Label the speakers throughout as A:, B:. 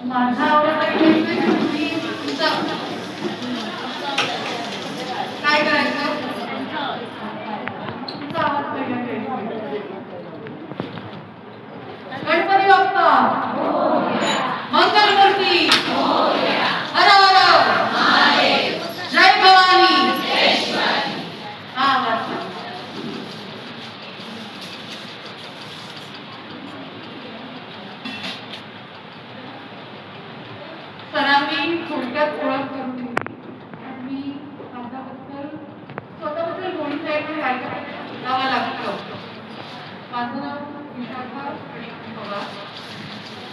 A: माझा आवडता खेळ म्हणजे तुमचा काय करायचं तुमचा आवाज पहिला खेळ गणपती बाप्पा मंगलमूर्ती हर हर जय भवानी हा वाचा सरांनी थोडक्यात ओळख करून दिली आणि माझ्याबद्दल स्वतःबद्दल बोलता येत गावा लागतं. माझं नाव विशाखा पवार.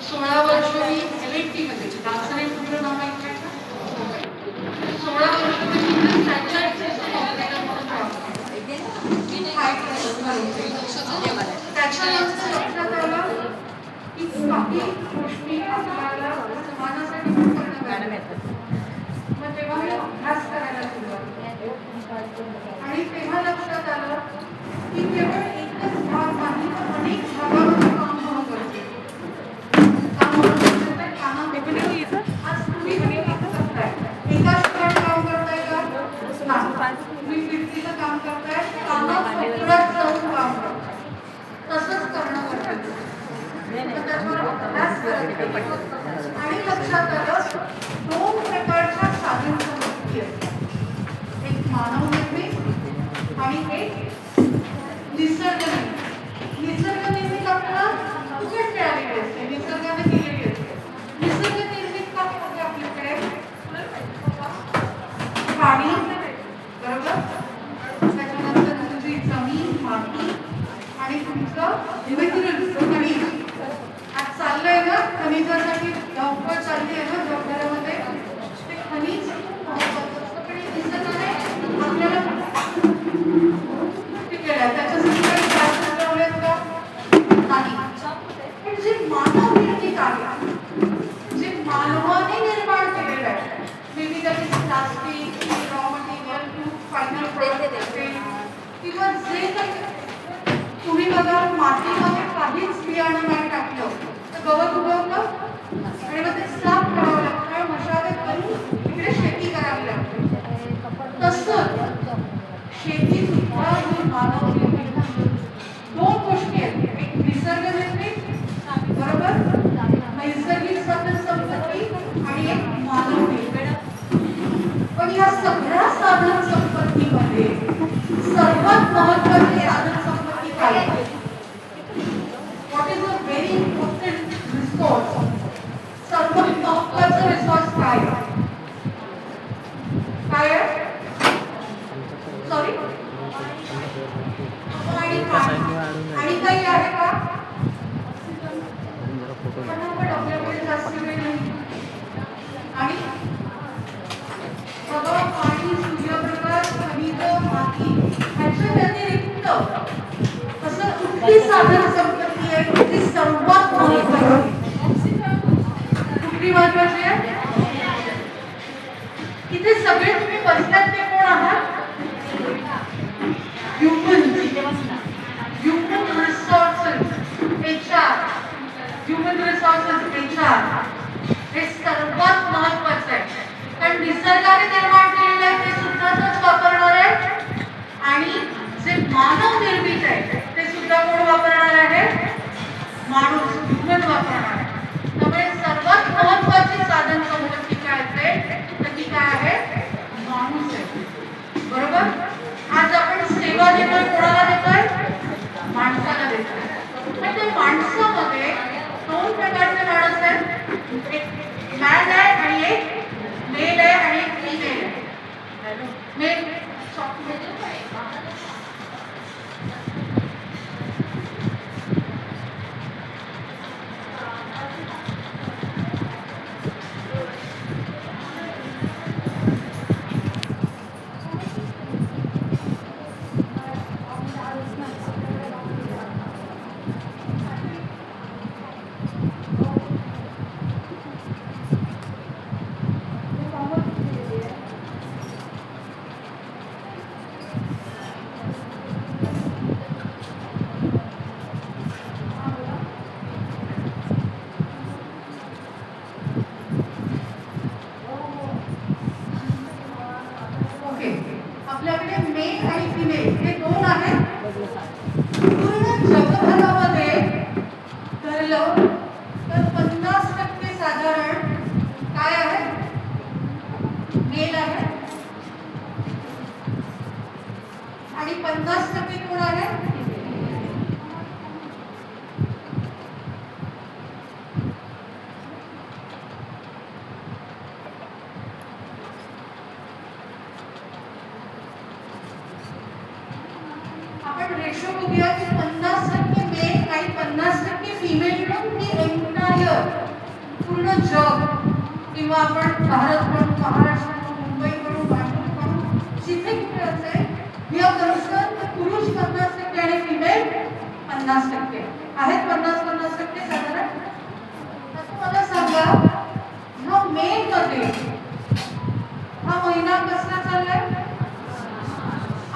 A: 16 वर्ष मी LNT मध्ये डान्सर तुमचं नाव माहिती आहे का? 16 वर्ष मी सॅटेलाइट सिस्टम ऑपरेटर म्हणून काम करते. त्याच्यानंतर लक्षात आलं की काही गोष्टी आपल्याला समाजासाठी करणं येतात. मग तेव्हा मी अभ्यास करायला सुरुवात केली आणि तेव्हा लक्षात आलं की केवळ एकच भाग नाही तर अनेक भागामध्ये काम होणं गरजेचं आज तुम्ही करताय एका ठिकाणी काम करताय का तुम्ही फिरतीचं काम करताय कामात जाऊन काम करताय तसंच करणं गरजेचं आणि लक्षात आलं 2 प्रकारच्या साधन संपत्ती आहेत. एक मानव निर्मित आणि एक निसर्ग निर्मित. निसर्ग निर्मित आपल्याला फुकट मिळालेली असते, निसर्गाने दिलेली असते. निसर्ग निर्मित काय होते आपल्याकडे पाणी बरोबर त्याच्यानंतर तुमची जमीन माती आणि तुमचं मटेरियल खनिज. आज चाललंय ना खनिजासाठी धावपळ चालली आहे ना जगभरामध्ये ते खनिज महत्वाचं असतं पण निसर्गाने आपल्याला केलं त्याच्यासाठी काही त्रास लावलेत का नाही. पण जे मानव निर्मित आहे जे मानवाने निर्माण केलेलं आहे मेबी त्याची plastic raw material final product असेल किंवा जे काही तुम्ही बघा मातीमध्ये काहीच बियाणं नाही टाकलं तर गवत उगवलं आणि मग ते साफ करावं लागतं मशागत करून इकडे शेती करावी लागते. तसंच शेती सुद्धा ही मानव निर्मित 2 गोष्टी आहेत. एक निसर्ग निर्मित बरोबर नैसर्गिक साधन संपत्ती आणि एक मानव निर्मित. पण या सगळ्या साधन संपत्तीमध्ये सर्वात महत्त्वाची साधन संपत्ती काय आहे? What is a very important resource? सर्वात महत्त्वाचं रिसोर्स काय आहे? काय आहे? सॉरी आणि काही आहे का? पण आपल्याकडे जास्त वेळ नाही आणि बघा पाणी सूर्यप्रकाश खनिज माती ह्याच्या व्यतिरिक्त असं कुठली साधन संपत्ती आहे कुठली सर्वात महत्त्वाची कुठली महत्त्वाची आहे? इथे सगळे तुम्ही बसल्यात ते कोण आहात? Human resources HR human resources HR हे सर्वात महत्त्वाचं आहे. कारण निसर्गाने निर्माण केलेलं आहे ते सुद्धा तोच वापरणार आहे आणि जे मानव निर्मित आहे ते सुद्धा कोण वापरणार आहे? माणूस ह्युमन वापरणार आहे. त्यामुळे सर्वात महत्त्वाची साधन संपत्ती काय असेल तर ती काय आहे? माणूस आहे. मोजलं तर 50% साधारण काय आहे, मेल आहे आणि 50% कोण आहे, आपण रेशो बघूया की 50% मेल आणि 50% फिमेल मिळून ती एंटायर पूर्ण जग किंवा आपण भारत म्हणून, महाराष्ट्र म्हणून, मुंबई म्हणून, नागपूर म्हणून जिथे कुठे असेल या दर्शन पुरुष 50% आणि फिमेल 50% आहेत. 50-50% साधारण. आता मला सांगा ह्या मे मध्ये हा महिना कसला चाललाय,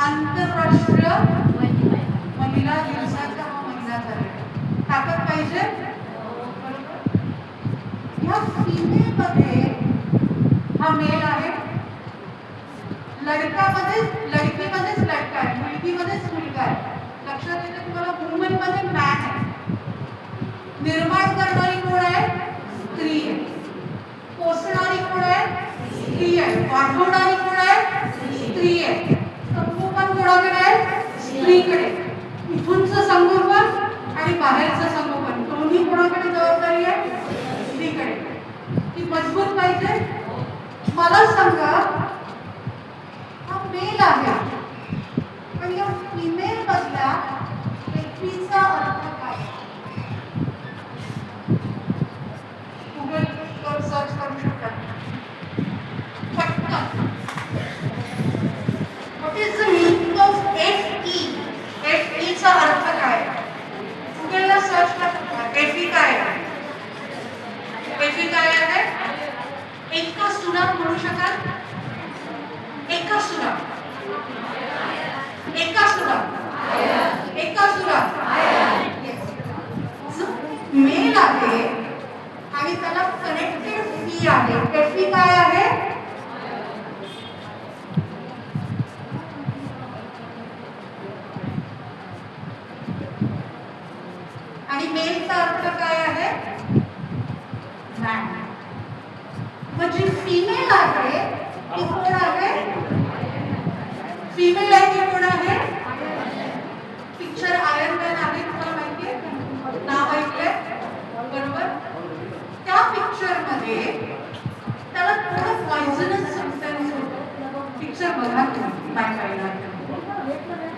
A: आंतरराष्ट्रीय महिला दिवसाचा हा महिना चाललाय. ताकद पाहिजे. ह्या फिमेल मध्ये हा मेल आहे, लडकीमध्येच लडका आहे, मुलगीमध्येच मुलगा आहे. लक्षात येतं तुम्हाला, वुमन मध्ये मॅन आहे. निर्माण करणारी कोण आहे, स्त्री आहे. पोसणारी कोण आहे, स्त्री आहे. वाढवणारी कोण आहे, स्त्री आहे. संगोपन कोणाकडे आहे, स्त्रीकडे. इथूनचं संगोपन आणि बाहेरचं संगोपन दोन्ही कोणाकडे जबाबदारी आहे, स्त्रीकडे. ती मजबूत पाहिजे. मला सांगा हा मेल आहे आणि या फिमेल मधल्या व्यक्तीचा अर्थ काय, गुगल वर सर्च करू शकता पटकन. What is the meaning of FE? FE चा अर्थ काय, गुगलला सर्च करा. FE काय आहे, FE काय आहे, एका सुरात म्हणू शकाल, एका सुरात, एका सुरात, एका सुरात. मेल आहे आणि त्याला कनेक्टेड फी आहे. FE काय आहे, आणि मेलचा अर्थ काय आहे, मॅन. म्हणजे फिमेल आहे ती कोण आहे, फिमेल आहे ती कोण आहे. पिक्चर आयर्न मॅन आहे, तुम्हाला माहिती आहे, नाव ऐकलंय बरोबर. त्या पिक्चर मध्ये त्याला थोडं पॉइझनस सबस्टन्स होतं. पिक्चर बघा तुम्ही, काय पाहिला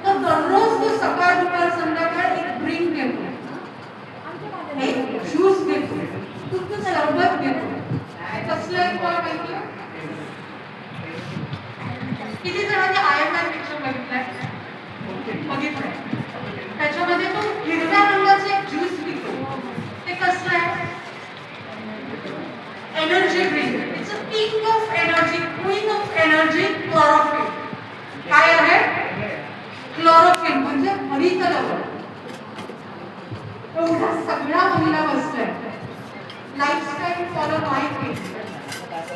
A: तर दररोज तो सकाळ दुपार संध्याकाळ एक ड्रिंक घेतो, एक ज्यूस घेतो, तुमचं सरबत घेतो. कसलं आहे तुम्हाला माहिती आहे, किती जणांनी आयर्न मॅन पिक्चर बघितलाय, बघितलंय. त्याच्यामध्ये तो हिरव्या रंगाचं एक ज्यूस पितो. ते कसलं आहे, energy drink. It's a king of energy, queen of energy, chlorophyll. काय आहे, क्लोरोफिल म्हणजे हरित लवण. एवढ्या सगळ्या महिला बसल्या, लाईफस्टाईल फॉलो नाही केली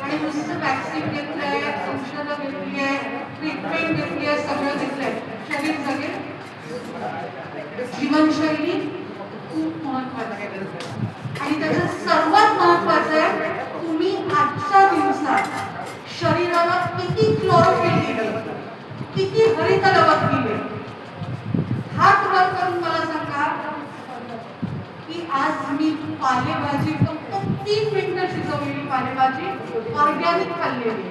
A: आणि नुसतं वॅक्सिन घेतलंय, औषधं घेतली आहे, ट्रीटमेंट घेतली आहे, सगळं घेतलंय. शरीर जगेल, जीवनशैली खूप महत्वाची आहे. आणि त्याचं सर्वात महत्वाचं आहे, तुम्ही आजच्या दिवसात शरीराला किती क्लोरोफिल दिले, किती हरित लवण दिले. हात वर करून मला सांगा की आज मी पालेभाजी फक्त 3 मिनिटं शिजवलेली पालेभाजी ऑर्गॅनिक खाल्लेली.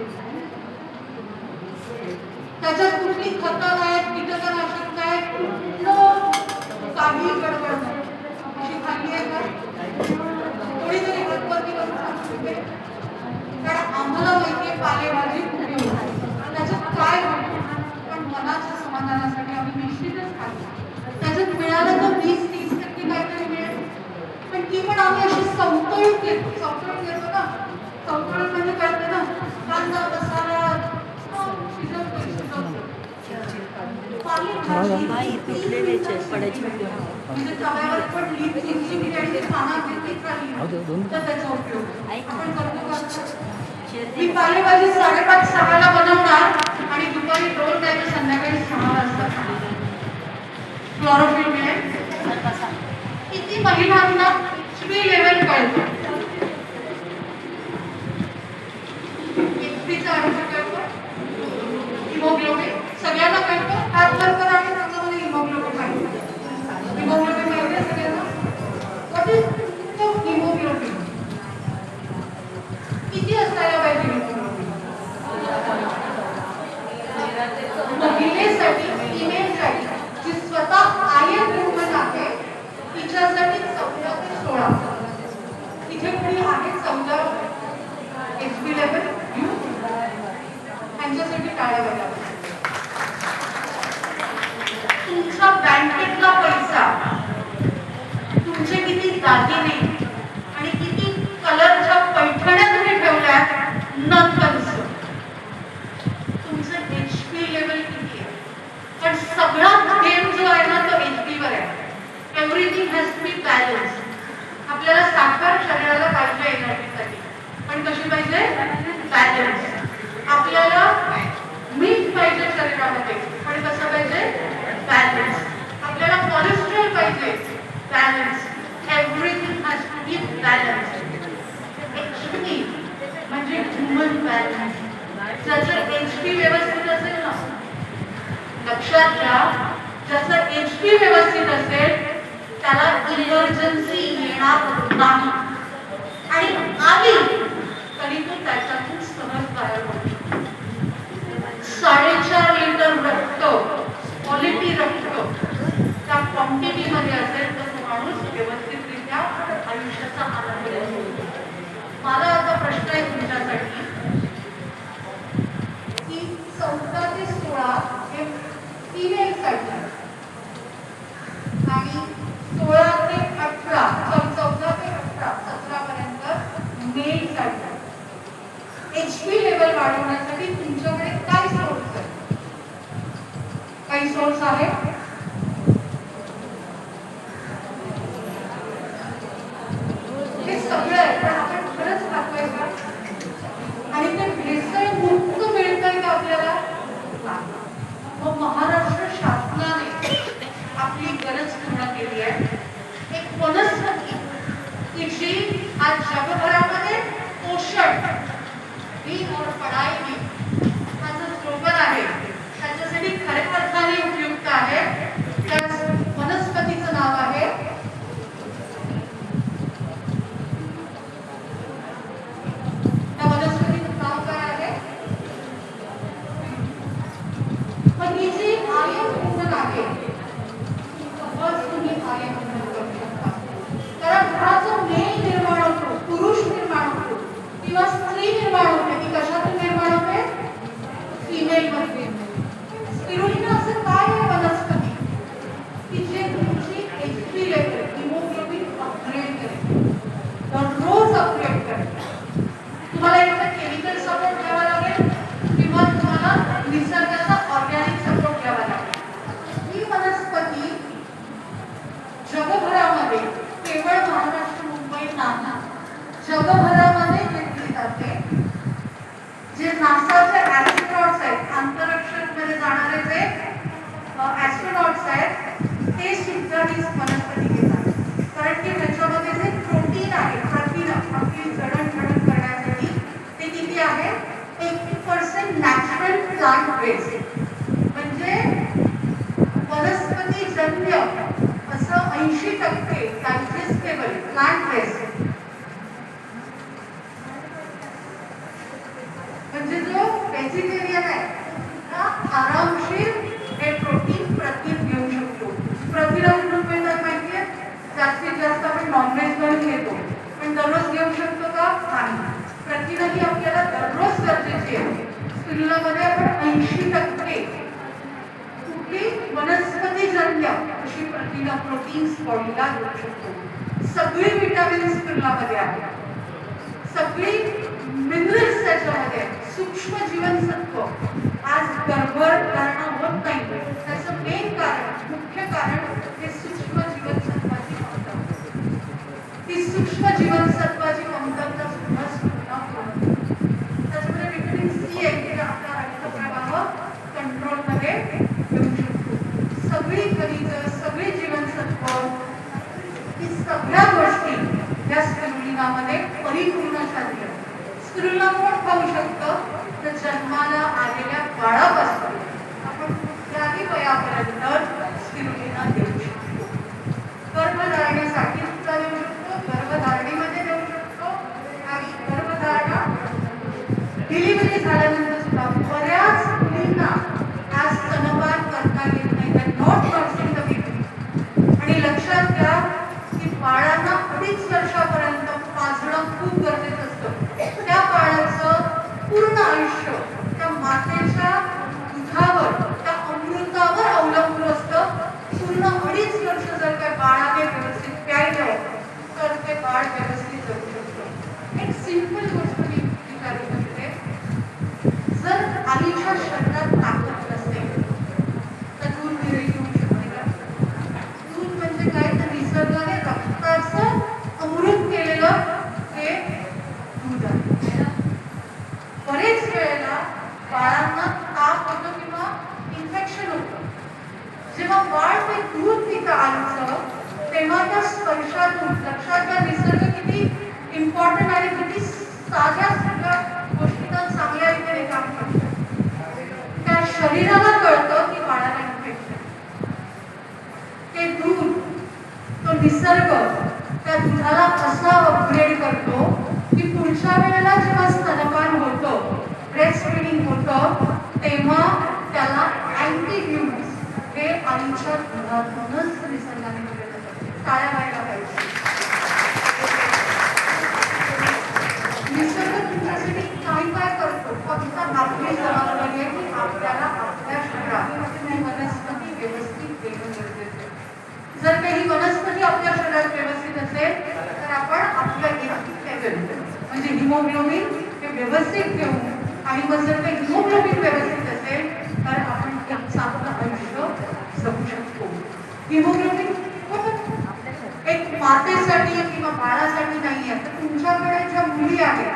A: त्याच्यात कुठली खतं नाहीत, कीटकनाशक नाहीत, कुठलं काही गडबड नाही. अशी खाल्ली आहे का, कोणीतरी हातवरती करून सांगते. कारण आम्हाला माहिती आहे पालेभाजी कुठली होती, त्याच्यात काय होतं, पण मनाच्या समाधानासाठी आम्ही निश्चितच खाल्ली. त्याच्यात मिळालं तर 20-30% काहीतरी मिळेल, पण ती पण आम्ही अशी संतळून घेतो. संतळून घेतो ना, संतळून म्हणजे कळते ना, कांदा मसाला म्हणजे तव्यावर पडली, चिमचिमी आणि ते खाना घेतली खाल्ली तर त्याचा उपयोग आपण करतो का. मी पालेभाजी 5:30-6ला बनवणार आणि दुपारी 2 नाही तर संध्याकाळी 6 वाजता. क्लोरोफिल मिळेल. किती महिलांना HP लेवल कळतो. HPचा अर्थ कळतो, हिमोग्लोबिन सगळ्यांना कळतो. हात वर करा आणि सांगा मला हिमोग्लोबिन माहिती. हिमोग्लोबिन माहिती आहे सगळ्यांना? What is haemoglobin? किती असायला पाहिजे हिमोग्लोबिन? महिलेसाठी, फिमेलसाठी जी स्वतः आयन ह्यूमन आहे तिच्यासाठी 14 ते 16. तिथे कोणी आहे 14 HP लेवल त्यांच्यासाठी टाळ्या वाजवा. तुमचा बँकेतला पैसा, तुमचे किती दागिने आणि किती कलरच्या पैठण्या तुम्ही ठेवल्यात नन कन्सर्न. तुमचं HP लेवल किती आहे? पण सगळा गेम जो आहे ना तो HP वर आहे. Everything has to be balance. आपल्याला साखर शरीराला पाहिजे एनर्जीसाठी, पण कशी पाहिजे? बॅलन्स. आपल्याला मीठ पाहिजे शरीरामध्ये, पण कसं पाहिजे? बॅलन्स. आपल्याला कोलेस्ट्रॉल पाहिजे, balance. Everything has to be balance. HP म्हणजे ह्युमन बॅलन्स. ज्याचं HP व्यवस्थित असेल ना, लक्षात घ्या, ज्याचं HP व्यवस्थित असेल त्याला इमर्जन्सी येणार नाही, आणि आली तरी तो त्याच्यातून सहज बाहेर पडतो. 4.5 लिटर रक्त, क्वालिटी रक्त त्या क्वांटिटीमध्ये असेल तर तो माणूस व्यवस्थितरित्या आयुष्याचा आनंद घेतो. मला आता प्रश्न आहे तुमच्यासाठी की 14 ते 16 हे फिमेलसाठी आणि 16 ते 18, 14 ते 18, 17 पर्यंत मेलसाठी HP लेवल वाढवण्यासाठी तुमच्याकडे काय सोर्स आहे? काही सोर्स आहे? हे सगळं आहे, पण आपण खरंच खातोय का? आणि ते भेसळ मुक्त मिळतंय का आपल्याला? मग महाराष्ट्र शासनाने आपली गरज पूर्ण केली आहे. एक वनस्पती की जी आज जगभरामध्ये पोषण ही और पढाई में हा जो स्लोगन आहे त्याच्यासाठी खऱ्या अर्थाने उपयुक्त आहे. त्या वनस्पतीचं नाव आहे पण ही जी आयन ह्यूमन आहे तुम्ही आयन ह्यूमन करू शकता. कारण हा जो मेल निर्माण होतो, पुरुष निर्माण होतो किंवा स्त्री निर्माण होते, ती कशातून निर्माण होते? फिमेल मध्ये. स्पिरुलिना असं काय आहे वनस्पती की जे तुमची HP लेवल, हिमोग्लोबिन अपग्रेड करेल, दररोज अपग्रेड करेल. तुम्हाला एकदा केमिकल सपोर्ट घ्यावा लागेल किंवा तुम्हाला निसर्गाचा ऑर्गॅनिक सपोर्ट घ्यावा लागेल. ही वनस्पती जगभरामध्ये, केवळ महाराष्ट्र मुंबई नाही, जगभरामध्ये घेतली जाते. जे नासाचे ॲस्ट्रोनॉट्स आहेत, अंतरिक्षामध्ये जाणारे जे ॲस्ट्रोनॉट्स आहेत, ते सुद्धा ही वनस्पती घेतात. कारण की त्याच्यामध्ये जे प्रोटीन आहे, प्रथिन आपली जडणघडण करण्यासाठी, ते किती आहे? 80% नॅचरल प्लांट बेस्ड. म्हणजे वनस्पतीजन्य असं 80% डायजेस्टेबल प्लांट बेस्ड. म्हणजे जो व्हेजिटेरियन आहे हा आरामशीर हे प्रोटीन प्रथिन घेऊ शकतो. प्रथिन कुठून मिळतात माहिती आहे? जास्तीत जास्त आपण नॉनव्हेज वर घेतो, पण दररोज घेऊ शकतो का? नाही. प्रथिनही आपल्याला दररोज गरजेची आहे. स्पिरुलिनामध्ये आपण 80% कुठली वनस्पतीजन्य अशी प्रथिन, प्रोटीन्स बॉडीला घेऊ शकतो. सगळी विटामिन्स स्पिरुलिनामध्ये आहेत, सगळी मिनरल्स त्याच्यामध्ये, सूक्ष्म जीवनसत्व. आज गर्भधारणा होत नाही त्याचं मेन कारण, मुख्य कारण हे सूक्ष्म जीवनसत्वाची कमतरता. ती सूक्ष्म जीवनसत्वाची कमतरता सुद्धा स्पिरुलिना. त्याच्यामध्ये व्हिटॅमिन C आहे जे आपला रक्तप्रवाह कंट्रोलमध्ये येऊ शकतो. सगळी खनिज, सगळी जीवनसत्व, ही सगळ्या गोष्टी जीवनामध्ये परिपूर्ण साधले. स्त्रीला कोण पाहू शकतं तर जन्माला आलेल्या बाळापासून आपण कुठल्याही वयापर्यंत स्त्रीला देऊ शकतो. गर्भधारणेसाठी सुद्धा देऊ शकतो, गर्भधारणेमध्ये देऊ शकतो आणि गर्भधारणा डिलिव्हरी झाल्यानंतर सुद्धा बऱ्याच मुलींना आज स्तनपान करता येत नाही, नॉट नर्सिंग द बेबी. आणि लक्षात घ्या की बाळांना 2.5 वर्षापर्यंत पाजणं खूप गरजेचं असतं. त्या बाळाचं पूर्ण आयुष्य त्या मातेच्या दुधावर, त्या अमृतावर अवलंबून असतं. पूर्ण 2.5 वर्ष जर काय बाळाने व्यवस्थित प्यायलं तर ते बाळ व्यवस्थित जगू शकतं. एक सिंपल गोष्ट मी विचारू शकते, जर आईच्या शरीरात ताकद नसेल तर दूध विरहित होऊ शकते का? दूध म्हणजे काय तर निसर्गाने रक्ताचं अमृत केलेलं हे दूध आहे. बरेच वेळेला बाळांना ताप होतो किंवा इन्फेक्शन होतं. जेव्हा बाळ ते दूध पितं आईचं तेव्हा त्या स्पर्शातून लक्षात घ्या निसर्ग किती इम्पॉर्टंट आणि किती साध्या सगळ्या गोष्टींना चांगल्या रीतीने काम करतो. त्या शरीराला कळतं की बाळाला इन्फेक्शन. ते दूध, तो निसर्ग त्या दुधाला असा अपग्रेड करतो की पुढच्या वेळेला जेव्हा स्तनपान होतं, ब्रेस्ट फीडिंग होतं, तेव्हा त्याला अँटीड्यूज हे आईच्या दुधातूनच निसर्गाने मिळत असतात. टाळ्या व्हायला पाहिजे. निसर्ग तुमच्यासाठी काय करतो फक्त आपली जबाबदारी आहे की आपल्याला आपल्या शरीरात वनस्पती व्यवस्थित देणं गरजेचं आहे. जर काही वनस्पती आपल्या शरीरात व्यवस्थित असेल तर आपण आपलं लेवल म्हणजे हिमोग्लोबिन हे व्यवस्थित घेऊ. आणि मग जर काही हिमोग्लोबिन व्यवस्थित असेल तर आपण एक चांगलं आयुष्य जगू शकतो. हिमोग्लोबिन एक मातेसाठी किंवा बाळासाठी नाही आहे, तर तुमच्याकडे ज्या मुली आहेत,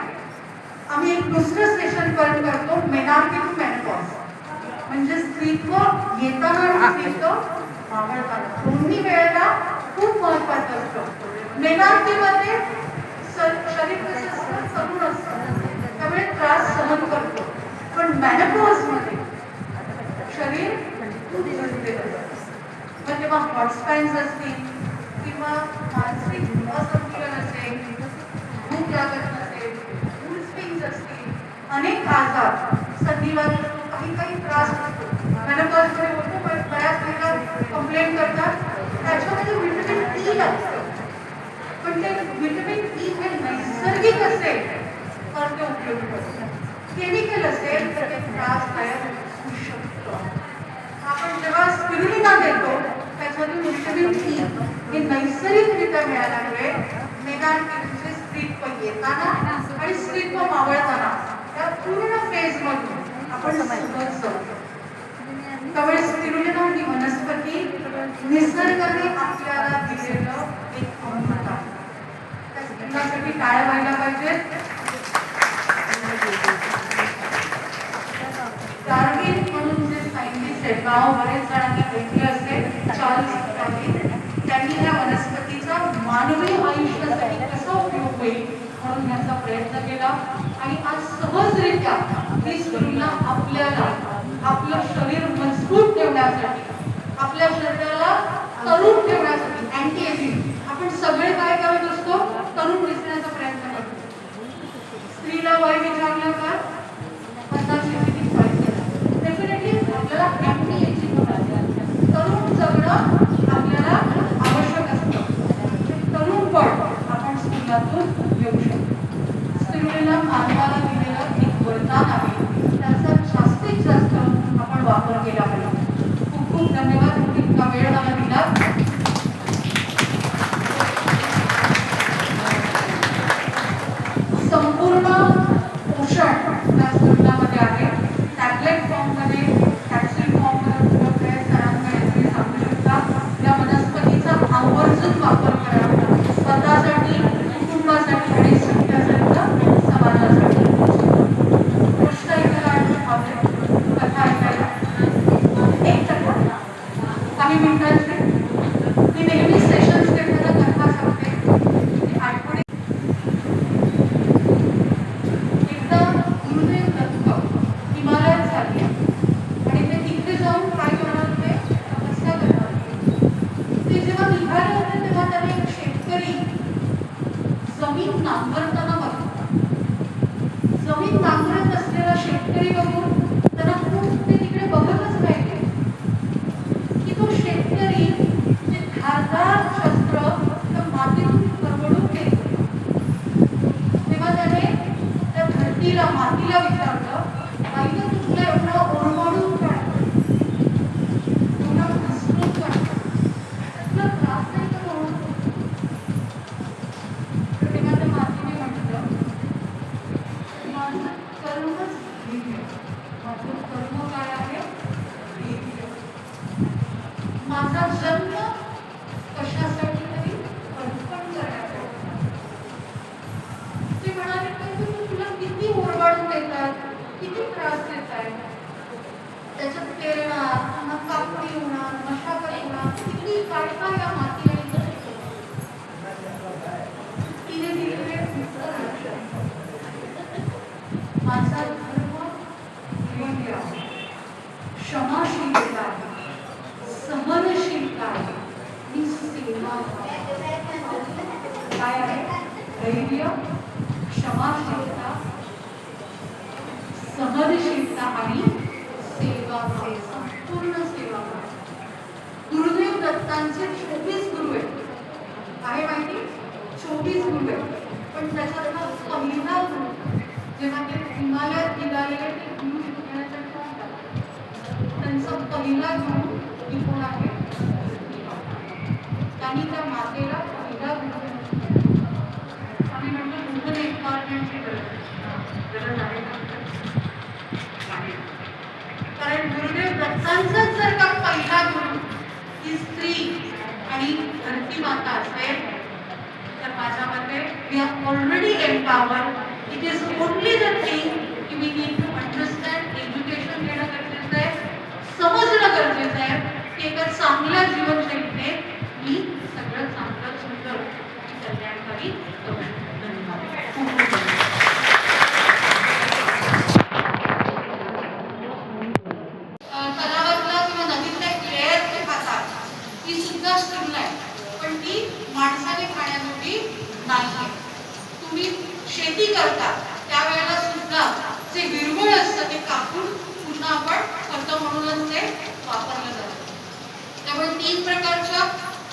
A: आम्ही एक दुसरं सेशन करतो मेनार्की टू मेनोपॉज, म्हणजे स्त्रीत्व येताना आणि स्त्रीत्व मावळताना दोन्ही वेळेला खूप महत्वाचं असतं. मेनार्कीमध्ये शरीर कसं असतं, तरुण असतं, त्यामुळे त्रास सहन करतो. पण मेनोपॉजमध्ये शरीर खूप गरजेचं असतं. मग जेव्हा हॉटस्पॅन्स असतील किंवा मानसिक असंतुलन असेल, भूक लागत नसेल, मूड स्विंग्स असतील, अनेक आजार, संधिवात असतो, काही त्रास असतो, मेनोपॉजमध्ये होतो. पण बऱ्याच महिला कंप्लेंट करतात त्याच्यामध्ये व्हिटॅमिन ई लागतं. पण ते व्हिटॅमिन ई हे नैसर्गिक असेल तर ते उपयोगी असतं. केमिकल असेल तर ते त्रासदायक होऊ शकतं. आपण जेव्हा स्पिरुलिना देतो त्याच्यातून व्हिटॅमिन ई हे नैसर्गिकरित्या मिळाल्यामुळे मेनार्की स्त्रीत्व येताना आणि स्त्रीत्व मावळताना या पूर्ण फेजमधून आपण सहज जातो. त्यामुळे स्पिरुलिना ही वनस्पती निसर्गाने आपल्याला दिलेलं एक अमृत आहे. त्यासाठी टाळ्या व्हायला पाहिजेत. डार्विन म्हणून जे सायंटिस्ट आहेत, नाव बरेच जणांनी ऐकलं असेल, चार्ल्स डार्विन, त्यांनी या वनस्पतीचा मानवी आयुष्यासाठी कसा उपयोग होईल म्हणून याचा प्रयत्न केला. आणि आज सहजरित्या ही स्त्रीला आपल्याला आपलं शरीर मजबूत ठेवण्यासाठी, आपल्या शरीराला तरुण ठेवण्यासाठी, अँटी एजिंग आपण सगळे काय करत असतो, तरुण दिसण्याचा प्रयत्न करतो. स्त्रीला वय विचारलं का 50 किती व्हायचं, डेफिनेटली आपल्याला अँटी एजिंग तरुण जगणं आपल्याला आवश्यक असतं. तरुणपण आपण स्त्रीलातून घेऊ शकतो. स्त्रीला मानवाला दिलेलं एक वरदान आहे, त्याचा जास्तीत जास्त आपण वापर केला पाहिजे. खूप खूप धन्यवाद. इतका वेळ मला दिला. शेतकरी जमीन नांगरताना बघतात. जमीन नांगरत असलेला शेतकरी बघून त्यांना खूप ते तिकडे बघतच राहिले की तो शेतकरी जे धारदार शस्त्र त्या मातीतून करवडून घेतो. तेव्हा त्याने त्या धरतीला मातीला विचारलं, बाईनं तू तुला एवढं ओरमाडून काढतं, एवढं घसरून काढतं, तुला त्रास नाही का ओरडतो? तर तेव्हा त्या मातीने म्हटलं, माझं कर्मच ध्येय, माझं कर्म काय आहे? ध्येय. माझा जन्म कशासाठी तरी अर्पण करण्यासाठी. ते म्हणाले, पण तुला किती ओरबाडून देतात, किती त्रास देताय, त्याच्यात पेरणार, पुन्हा कापणी होणार, मशागत होणार, किती काय काय या मातीला तिने दिलेले उत्तर लक्षात. माझा धर्म ध्येय आहे, क्षमाशीलता आहे, सहनशीलता आहे, ही सेवा काय आहे? धैर्य, क्षमाशीलता, सहनशीलता आणि सेवा, संपूर्ण सेवा. गुरुदेव दत्तांचे 24 गुरु आहेत. काय माहिती? 24 गुरु आहेत. पण त्याच्यातला पहिला गुरु जेव्हा ते हिमालयात निघालेले ते गुरु शिकण्यासाठी त्यांचा पहिला गुरु ही कोण आहे? त्यांनी त्या मातेला पहिला गुरु आम्ही म्हणतो दुध डिपार्टमेंटची गरज आहे. कारण गुरुदेव दत्तांचाच जर का पहिला गुरु ही स्त्री आणि धरती माता असेल तर माझ्या मते we are already empowered. It is only the thing की we need to understand. Education घेणं गरजेचं आहे, समजणं गरजेचं आहे की एका चांगल्या जीवनशैलीने मी सगळं चांगलं सुंदर कल्याणकारी करू शकतो. धन्यवाद. तलावातला किंवा नदीतला एक लेअर ते खातात, ती सुद्धा स्ट्रीमला आहे, पण ती माणसाने खाण्याजोगी नाही. तुम्ही शेती करता त्यावेळेला सुद्धा जे हिरवळ असतं ते कापून पुन्हा आपण खत म्हणूनच ते वापरलं जातं. त्यामुळे 3 प्रकारच्या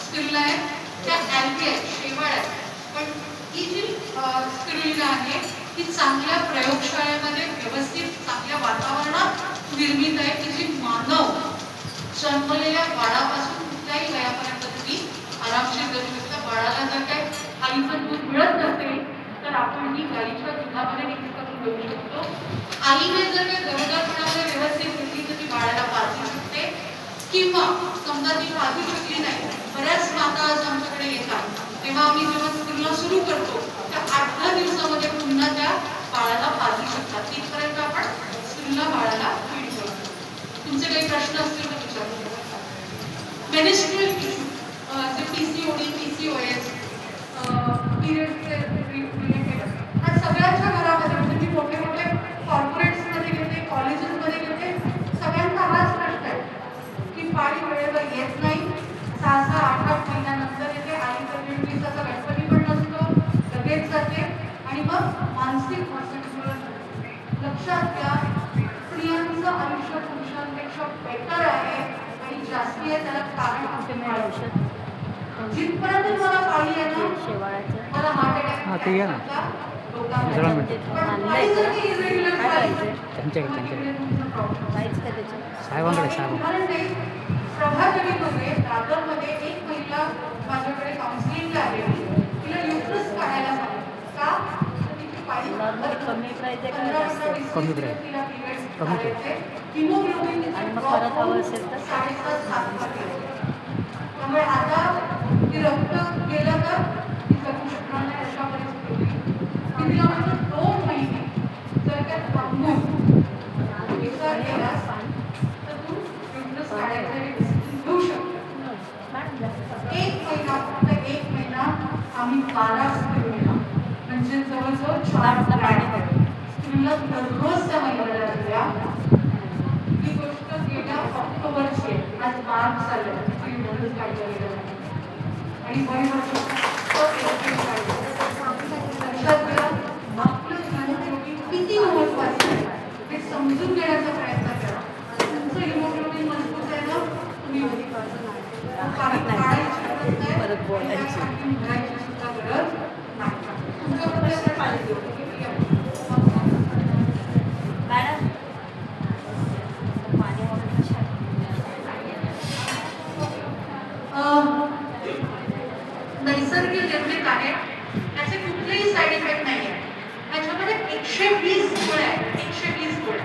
A: स्ट्रीमला आहेत. त्या ॲल्गी आहेत, शेवाळ आहेत. पण ही जी स्ट्रीमला आहे ती चांगल्या प्रयोगशाळेमध्ये व्यवस्थित चांगल्या वातावरणात निर्मित आहे की जी मानव जन्मलेल्या बाळापासून कुठल्याही वयापर्यंत तुम्ही आरामशीर करू शकता. बाळाला जर काय आईचं दूध मिळत नसेल तर आपण ही गाईच्या दुधामध्ये मिक्स करून देऊ शकतो. आईने जर काही गरोदरपणामध्ये व्यवस्थित घेतली तर ती बाळाला पाजू शकते. किंवा समजा ती पाजू शकली नाही, बऱ्याच माता आज आमच्याकडे येतात तेव्हा आम्ही जेव्हा स्त्रीला सुरू करतो त्या 8-10 दिवसामध्ये पुन्हा त्या बाळाला पाजू शकतात. तिथपर्यंत आपण स्त्रीला बाळाला फीड करतो. तुमचे काही प्रश्न असतील तर विचारू शकता. मेनिस्ट्रुअल इश्यू जे PCOD, PCOS, पिरियडचे रिलेटेड आज सगळ्यांच्या घरामध्ये, म्हणजे मी मोठे मोठे कॉर्पोरेट्समध्ये घेते, कॉलेजेसमध्ये घेते, सगळ्यांचा हाच प्रश्न आहे की पाळी वेळेवर येत नाही, 6-6, 8-8 महिन्यानंतर येते, आई प्रेग्नेंसीचा गणपती पण नसतो, लगेच जाते आणि मग मानसिक हॉस्पिटल. लक्षात घ्या, स्त्रियांचं आयुष्य पुरुषांपेक्षा बेटर आहे आणि जास्ती आहे. त्याला कारण औषध जिथपर्यंत मला पाळी आहे ना मला हार्ट अटॅक प्रभादेवीमध्ये दादरमध्ये एक महिला माझ्याकडे काउन्सिलिंगला आलेली. तिला युट्रस काढायला सांगितलं. का? तिची पाळी कमी प्राइस आहे, कमी प्राइस, तिला पिरियड्स हिमोग्लोबिन आणि मग परत हवं असेल तर 7.5 त्यामुळे आता ती रक्त गेलं तर ती जगू शकणार नाही अशा परिस्थिती. तिला म्हणजे 2 महिने जर का थांबून विचार केलास तर तू युट्रस काढायचा घेऊ शकतो. 1 महिना, फक्त 1 महिना आम्ही 12 स्त्रीला म्हणजे जवळजवळ 4 स्त्रीला दररोज त्या महिन्याला दिल्या. ही गोष्ट गेल्या ऑक्टोबरची आहे, आज मार्च झालं आणि वय समजून घेण्याचा प्रयत्न करा. तुमचं हिमोग्लोबिन मजबूत आहे ना, तुम्ही पाणी काढायची गरज नाही,
B: परत बोलायची.
A: आणि भरायची सुद्धा गरज नाही. तुमच्याकडे असं पाहिजे होतं की मी आहे.
B: मॅडम
A: नैसर्गिक निर्मित आहे, त्याचे कुठलेही साईड इफेक्ट नाही आहे. त्याच्यामध्ये 120 गुण आहेत, 120 गुण.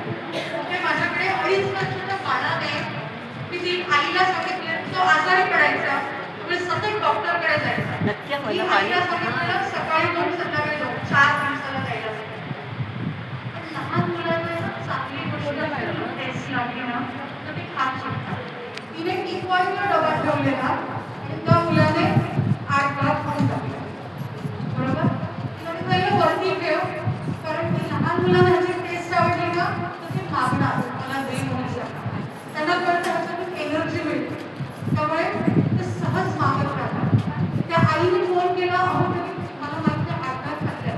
A: ते माझ्याकडे 2.5 वर्षाचा बाळा आहे, मी ती आईला सांगितलं, तो आजारी पडायचा, म्हणजे सतत डॉक्टरकडे जायचा.
B: नक्की
A: मी
B: मला पाणी
A: आईला सांगितलं सकाळी 2 संध्याकाळी 2 4 दिवसाला जायला पाहिजे. पण लहान मुलांना चांगली गोष्ट टेस्ट लागली ना तर ते खात शकतात. तिने टिकवायचा डबा ठेवलेला आणि त्या मुलाने 8 ग्लास खाऊन टाकले. बरोबर? तर पहिलं वरती ठेव, कारण ती लहान मुलांना ह्याची टेस्ट आवडली ना तर ते मागणार, मला दे म्हणून सांगणार. त्यांना कळतं ह्याच्यातून एनर्जी मिळते, त्यामुळे ते सहज मागत राहतात. त्या आईने फोन केला, अहो मला माहिती 8 ग्लास खाल्ले,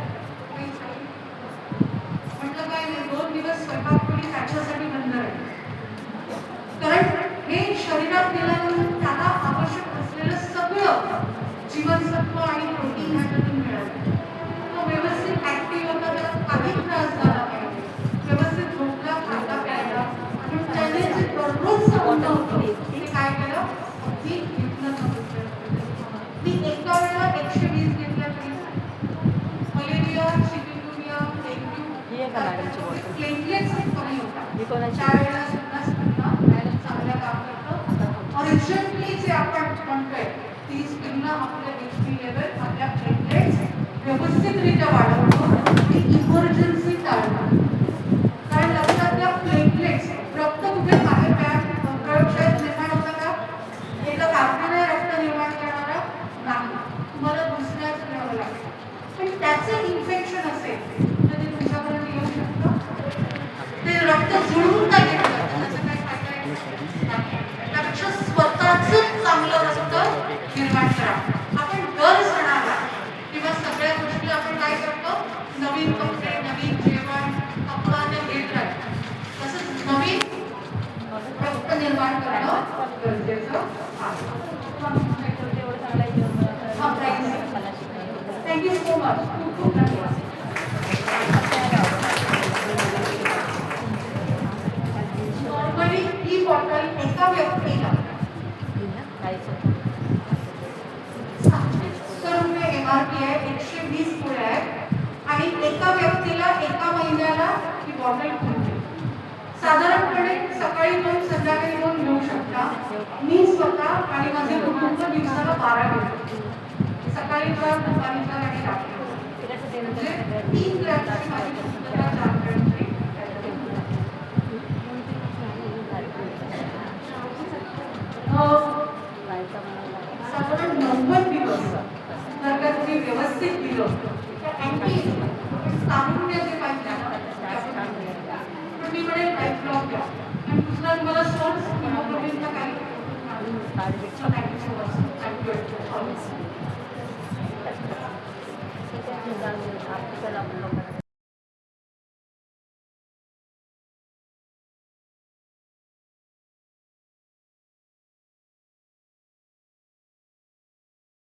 A: म्हटलं काय नाही, 2 दिवस स्वयंपाकखोली त्याच्यासाठी बंद राहील. कारण हे शरीरात गेल्यानंतर त्याला आवश्यक असलेलं सगळं जीवनसत्व आणि प्रोटीन ह्याच्यातून मिळालं. तो व्यवस्थित ऍक्टिव्ह होता, त्याला काही त्रास झाला नाही, व्यवस्थित झोपला, खाल्ला प्यायला. आणि त्याने जे दररोज सवय होतं ते काय केलं, अगदी घेतलं नव्हतं. मी एका वेळेला 120 घेतल्या तरी मलेरिया, चिकनगुनिया,
B: ही का मॅडमची
A: डेंग्यू,
B: बॉटल?
A: प्लेटलेट्स कमी होतात.
B: ही कोणाची?
A: त्यावेळेला सुद्धा चांगलं काम करतं. अर्जंटली जे आपण म्हणतोय ती स्किनला आपल्या HP लेवल, आपल्या प्लेटलेट्स व्यवस्थितरित्या वाढवतो आणि इमर्जन्सी टाळतात. कारण लक्षात घ्या, प्लेटलेट्स रक्त कुठे बाहेर प्रयोगशाळेत निर्माण होतं का? एका कारखान्याने रक्त निर्माण करणारा नाही, तुम्हाला दुसऱ्याच घ्यावं लागतं. पण त्याचं इन्फेक्शन असेल तर ते तुमच्यापर्यंत येऊ शकतं. ते रक्त जुळवून नाही घेतलं त्याचा काही फायदा नाही. त्यापेक्षा स्वतःच चांगलं रक्त निर्माण करा. आपण दर सणाला किंवा सगळ्या गोष्टी आपण काय करतो, नवीन कपडे, नवीन जेवण, अपवाद्य घेत राहतो. तसंच नवीन रक्त निर्माण करणं गरजेचं आहे. Thank you so much. खूप खूप धन्यवाद. नॉर्मली ही बॉटल एका व्यक्तीला ₹700 MRP आहे, 120 पुढे आहे आणि एका व्यक्तीला एका महिन्याला ही बॉटल पुरते. साधारणपणे सकाळी 2 संध्याकाळी 2 घेऊ शकता. मी स्वतः आणि माझे कुटुंब दिवसाला 12 घेतो. सकाळी 4, दुपारी 4 आणि रात्री 2. म्हणजे 3 ग्रॅमची माझी पुस्तका 4 ग्रॅमची. साधारण 90 दिवस जर का तुम्ही व्यवस्थित दिलं तर अँटी तारुण्य जे पाहिजे पण मी म्हणेल लाईफ लॉंग घ्या. आणि दुसरा तुम्हाला सोर्स हिमोग्लोबिनचा काही
B: आपल्याला